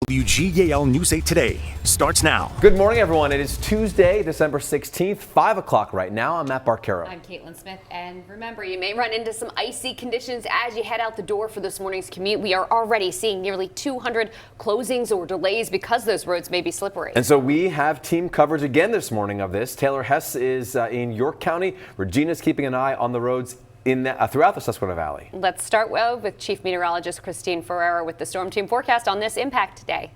WGAL News 8 Today starts now. Good morning, everyone. It is Tuesday, December 16th, 5 o'clock right now. I'm Matt Barcaro. I'm Caitlin Smith, and remember, you may run into some icy conditions as you head out the door for this morning's commute. We are already seeing nearly 200 closings or delays because those roads may be slippery. And so we have team coverage again this morning of this. Taylor Hess is in York County. Regina's keeping an eye on the roads throughout the Susquehanna Valley. Let's start with Chief Meteorologist Christine Ferreira with the Storm Team forecast on this Impact Day.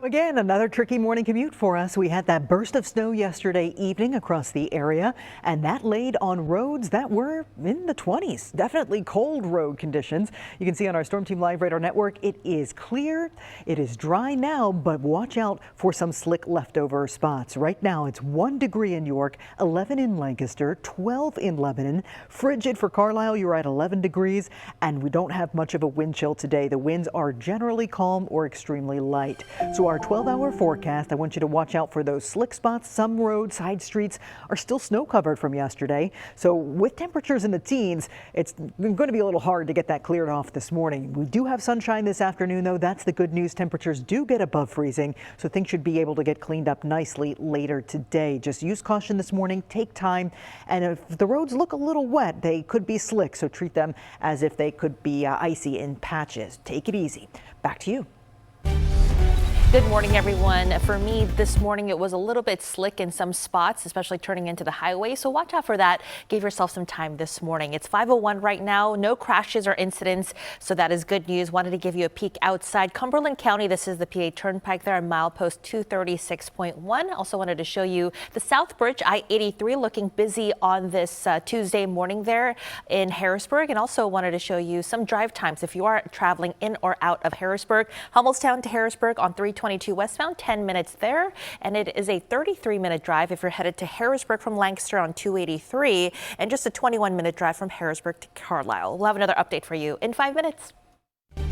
Again, another tricky morning commute for us. We had that burst of snow yesterday evening across the area, and that laid on roads that were in the 20s. Definitely cold road conditions. You can see on our Storm Team Live Radar Network, it is clear. It is dry now, but watch out for some slick leftover spots. Right now, it's 1 degree in York, 11 in Lancaster, 12 in Lebanon. Frigid for Carlisle, you're at 11 degrees, and we don't have much of a wind chill today. The winds are generally calm or extremely light. So our 12-hour forecast, I want you to watch out for those slick spots. Some roads, side streets are still snow covered from yesterday. So with temperatures in the teens, it's going to be a little hard to get that cleared off this morning. We do have sunshine this afternoon, though. That's the good news. Temperatures do get above freezing, so things should be able to get cleaned up nicely later today. Just use caution this morning. Take time. And if the roads look a little wet, they could be slick, so treat them as if they could be icy in patches. Take it easy. Back to you. Good morning, everyone. For me this morning, it was a little bit slick in some spots, especially turning into the highway. So watch out for that. Give yourself some time this morning. It's 5:01 right now. No crashes or incidents. So that is good news. Wanted to give you a peek outside Cumberland County. This is the PA Turnpike there on milepost 236.1. Also wanted to show you the South Bridge I-83 looking busy on this Tuesday morning there in Harrisburg. And also wanted to show you some drive times if you are traveling in or out of Harrisburg. Hummelstown to Harrisburg on 322 westbound, 10 minutes there, and it is a 33-minute drive if you're headed to Harrisburg from Lancaster on 283, and just a 21-minute drive from Harrisburg to Carlisle. We'll have another update for you in 5 minutes.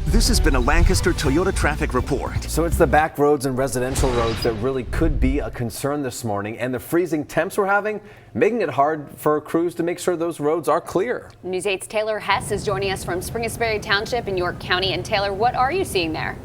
This has been a Lancaster Toyota traffic report. So it's the back roads and residential roads that really could be a concern this morning, and the freezing temps we're having making it hard for crews to make sure those roads are clear. News 8's Taylor Hess is joining us from Springersbury Township in York County. And Taylor, what are you seeing there?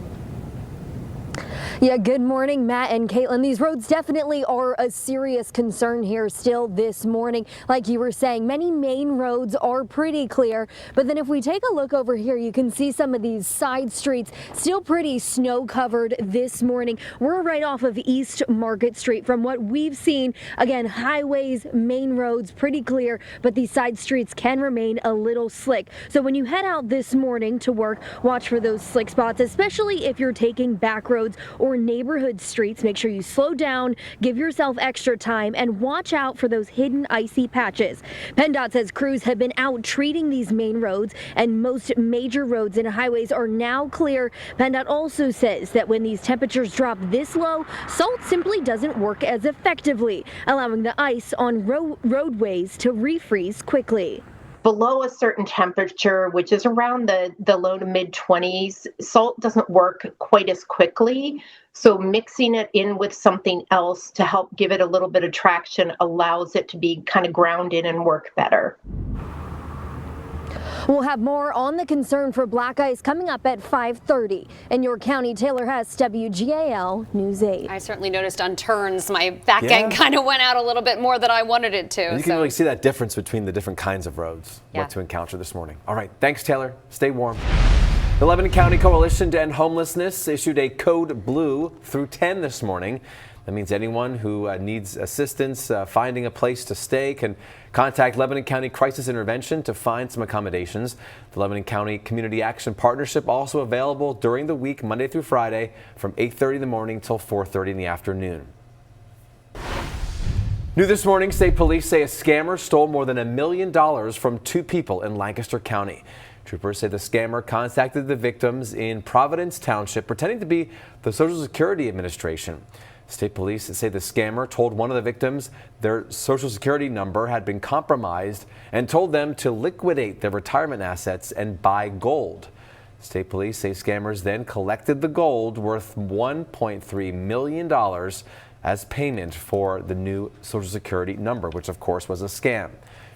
Yeah, good morning, Matt and Caitlin. These roads definitely are a serious concern here still this morning. Like you were saying, many main roads are pretty clear. But then if we take a look over here, you can see some of these side streets still pretty snow covered this morning. We're right off of East Market Street. From what we've seen, again, highways, main roads, pretty clear, but these side streets can remain a little slick. So when you head out this morning to work, watch for those slick spots, especially if you're taking back roads or neighborhood streets. Make sure you slow down, give yourself extra time, and watch out for those hidden icy patches. PennDOT says crews have been out treating these main roads, and most major roads and highways are now clear. PennDOT also says that when these temperatures drop this low, salt simply doesn't work as effectively, allowing the ice on roadways to refreeze quickly. Below a certain temperature, which is around the low to mid 20s, salt doesn't work quite as quickly. So mixing it in with something else to help give it a little bit of traction allows it to be kind of grounded and work better. We'll have more on the concern for black ice coming up at 5:30. In York County, Taylor Hess, WGAL News 8. I certainly noticed on turns, my back end kind of went out a little bit more than I wanted it to. And you can really see that difference between the different kinds of roads, what to encounter this morning. All right, thanks, Taylor. Stay warm. The Lebanon County Coalition to End Homelessness issued a code blue through 10 this morning. That means anyone who needs assistance finding a place to stay can contact Lebanon County Crisis Intervention to find some accommodations. The Lebanon County Community Action Partnership also available during the week, Monday through Friday, from 8:30 in the morning till 4:30 in the afternoon. New this morning, state police say a scammer stole more than $1 million from 2 people in Lancaster County. Troopers say the scammer contacted the victims in Providence Township, pretending to be the Social Security Administration. State police say the scammer told one of the victims their Social Security number had been compromised and told them to liquidate their retirement assets and buy gold. State police say scammers then collected the gold worth $1.3 million as payment for the new Social Security number, which of course was a scam.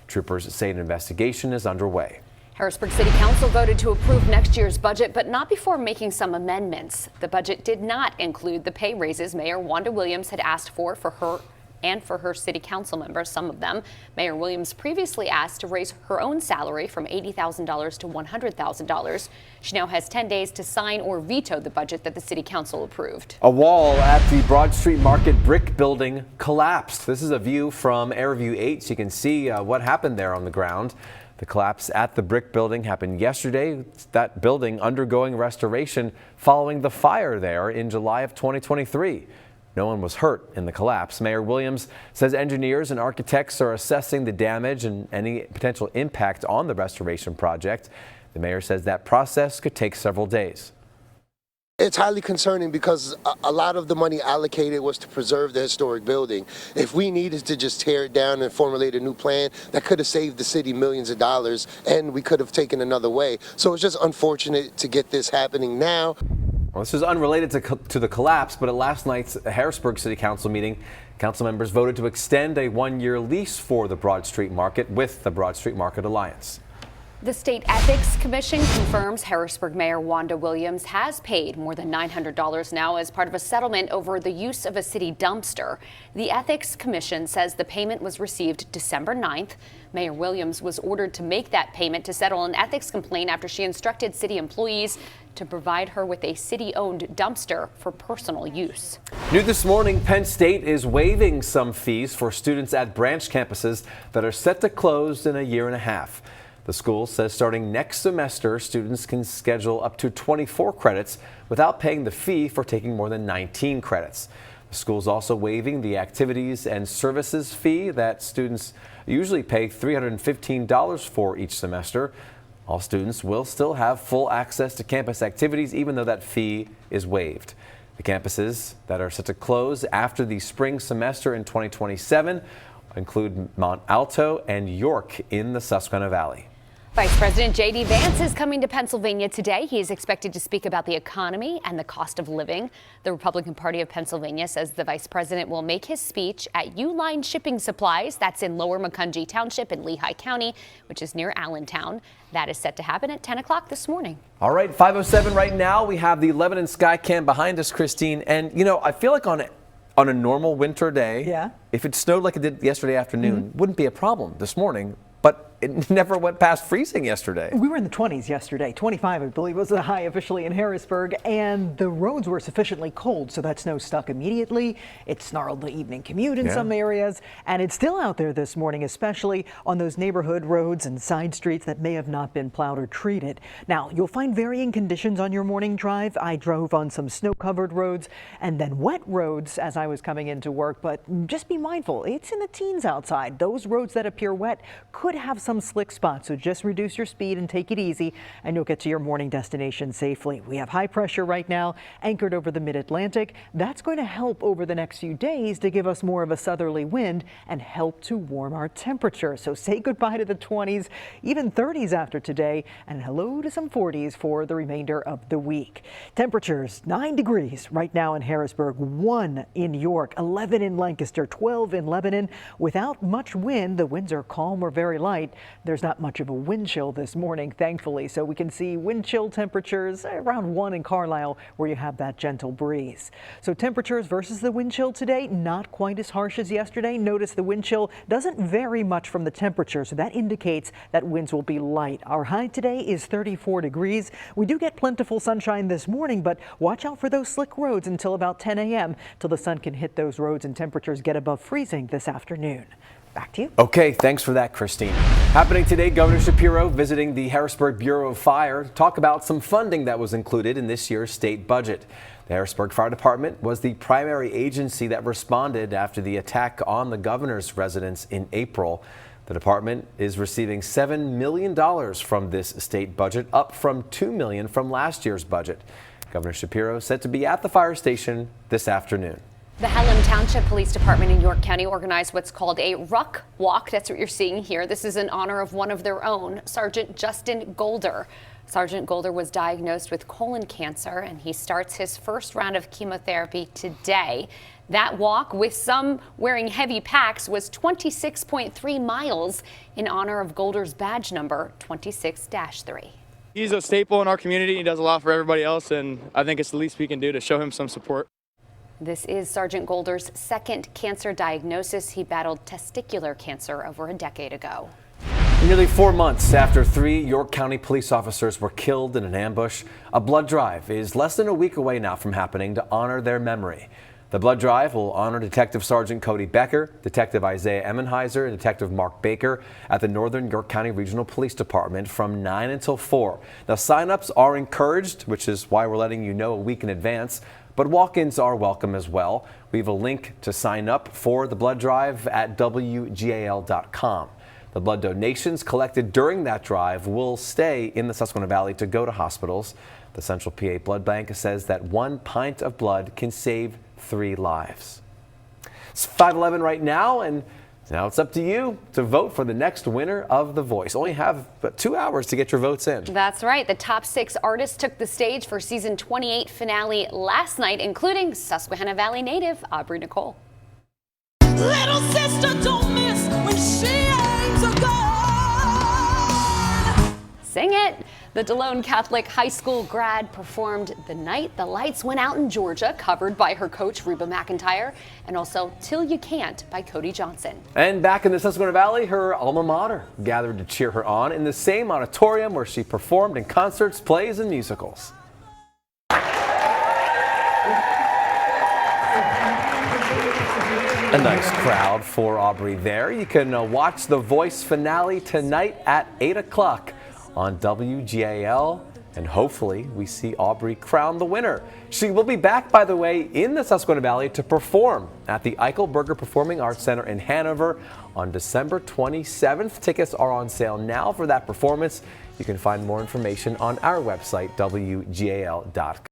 Troopers say an investigation is underway. Harrisburg City Council voted to approve next year's budget, but not before making some amendments. The budget did not include the pay raises Mayor Wanda Williams had asked for her and for her city council members, some of them. Mayor Williams previously asked to raise her own salary from $80,000 to $100,000. She now has 10 days to sign or veto the budget that the city council approved. A wall at the Broad Street Market brick building collapsed. This is a view from Airview 8, so you can see what happened there on the ground. The collapse at the brick building happened yesterday. That building undergoing restoration following the fire there in July of 2023. No one was hurt in the collapse. Mayor Williams says engineers and architects are assessing the damage and any potential impact on the restoration project. The mayor says that process could take several days. It's highly concerning because a lot of the money allocated was to preserve the historic building. If we needed to just tear it down and formulate a new plan, that could have saved the city millions of dollars, and we could have taken another way. So it's just unfortunate to get this happening now. Well, this is unrelated to the collapse, but at last night's Harrisburg City Council meeting, council members voted to extend a one-year lease for the Broad Street Market with the Broad Street Market Alliance. The State Ethics Commission confirms Harrisburg Mayor Wanda Williams has paid more than $900 now as part of a settlement over the use of a city dumpster. The Ethics Commission says the payment was received December 9th. Mayor Williams was ordered to make that payment to settle an ethics complaint after she instructed city employees to provide her with a city-owned dumpster for personal use. New this morning, Penn State is waiving some fees for students at branch campuses that are set to close in a year and a half. The school says starting next semester, students can schedule up to 24 credits without paying the fee for taking more than 19 credits. The school is also waiving the activities and services fee that students usually pay $315 for each semester. All students will still have full access to campus activities, even though that fee is waived. The campuses that are set to close after the spring semester in 2027 include Mont Alto and York in the Susquehanna Valley. Vice President J.D. Vance is coming to Pennsylvania today. He is expected to speak about the economy and the cost of living. The Republican Party of Pennsylvania says the vice president will make his speech at Uline Shipping Supplies. That's in Lower Macungie Township in Lehigh County, which is near Allentown. That is set to happen at 10 o'clock this morning. All right, 5:07 right now. We have the Lebanon Sky Cam behind us, Christine. And, you know, I feel like on a normal winter day, if it snowed like it did yesterday afternoon, wouldn't be a problem this morning. But it never went past freezing yesterday. We were in the 20s yesterday. 25, I believe, was the high officially in Harrisburg, and the roads were sufficiently cold, so that snow stuck immediately. It snarled the evening commute in some areas, and it's still out there this morning, especially on those neighborhood roads and side streets that may have not been plowed or treated. Now, you'll find varying conditions on your morning drive. I drove on some snow-covered roads and then wet roads as I was coming into work, but just be mindful, it's in the teens outside. Those roads that appear wet could have some slick spots, so just reduce your speed and take it easy, and you'll get to your morning destination safely. We have high pressure right now anchored over the mid-Atlantic. That's going to help over the next few days to give us more of a southerly wind and help to warm our temperature. So say goodbye to the 20s, even 30s after today, and hello to some 40s for the remainder of the week. Temperatures 9 degrees right now in Harrisburg, 1 in York, 11 in Lancaster, 12 in Lebanon. Without much wind, the winds are calm or very light. There's not much of a wind chill this morning, thankfully, so we can see wind chill temperatures around 1 in Carlisle, where you have that gentle breeze. So temperatures versus the wind chill today, not quite as harsh as yesterday. Notice the wind chill doesn't vary much from the temperature, so that indicates that winds will be light. Our high today is 34 degrees. We do get plentiful sunshine this morning, but watch out for those slick roads until about 10 a.m. till the sun can hit those roads and temperatures get above freezing this afternoon. Back to you. Okay, thanks for that, Christine. Happening today, Governor Shapiro visiting the Harrisburg Bureau of Fire to talk about some funding that was included in this year's state budget. The Harrisburg Fire Department was the primary agency that responded after the attack on the governor's residence in April. The department is receiving $7 million from this state budget, up from $2 million from last year's budget. Governor Shapiro said to be at the fire station this afternoon. The Helena Township Police Department in York County organized what's called a ruck walk. That's what you're seeing here. This is in honor of one of their own, Sergeant Justin Golder. Sergeant Golder was diagnosed with colon cancer, and he starts his first round of chemotherapy today. That walk, with some wearing heavy packs, was 26.3 miles in honor of Golder's badge number 26-3. He's a staple in our community. He does a lot for everybody else, and I think it's the least we can do to show him some support. This is Sergeant Golder's second cancer diagnosis. He battled testicular cancer over a decade ago. Nearly 4 months after 3 York County police officers were killed in an ambush, a blood drive is less than a week away now from happening to honor their memory. The blood drive will honor Detective Sergeant Cody Becker, Detective Isaiah Emmenheiser, and Detective Mark Baker at the Northern York County Regional Police Department from 9 until 4. Now, sign-ups are encouraged, which is why we're letting you know a week in advance, but walk-ins are welcome as well. We have a link to sign up for the blood drive at WGAL.com. The blood donations collected during that drive will stay in the Susquehanna Valley to go to hospitals. The Central PA Blood Bank says that 1 pint of blood can save 3 lives. It's 5:11 right now, and now it's up to you to vote for the next winner of The Voice. Only have about 2 hours to get your votes in. That's right. The top 6 artists took the stage for season 28 finale last night, including Susquehanna Valley native Aubrey Nicole. Little sister don't miss when she aims a gun. Sing it! The DeLone Catholic High School grad performed The Night the Lights Went Out in Georgia, covered by her coach Reba McEntire, and also Till You Can't by Cody Johnson. And back in the Susquehanna Valley, her alma mater gathered to cheer her on in the same auditorium where she performed in concerts, plays, and musicals. A nice crowd for Aubrey there. You can watch The Voice finale tonight at 8 o'clock on WGAL, and hopefully we see Aubrey crown the winner. She will be back, by the way, in the Susquehanna Valley to perform at the Eichelberger Performing Arts Center in Hanover on December 27th. Tickets are on sale now for that performance. You can find more information on our website, WGAL.com.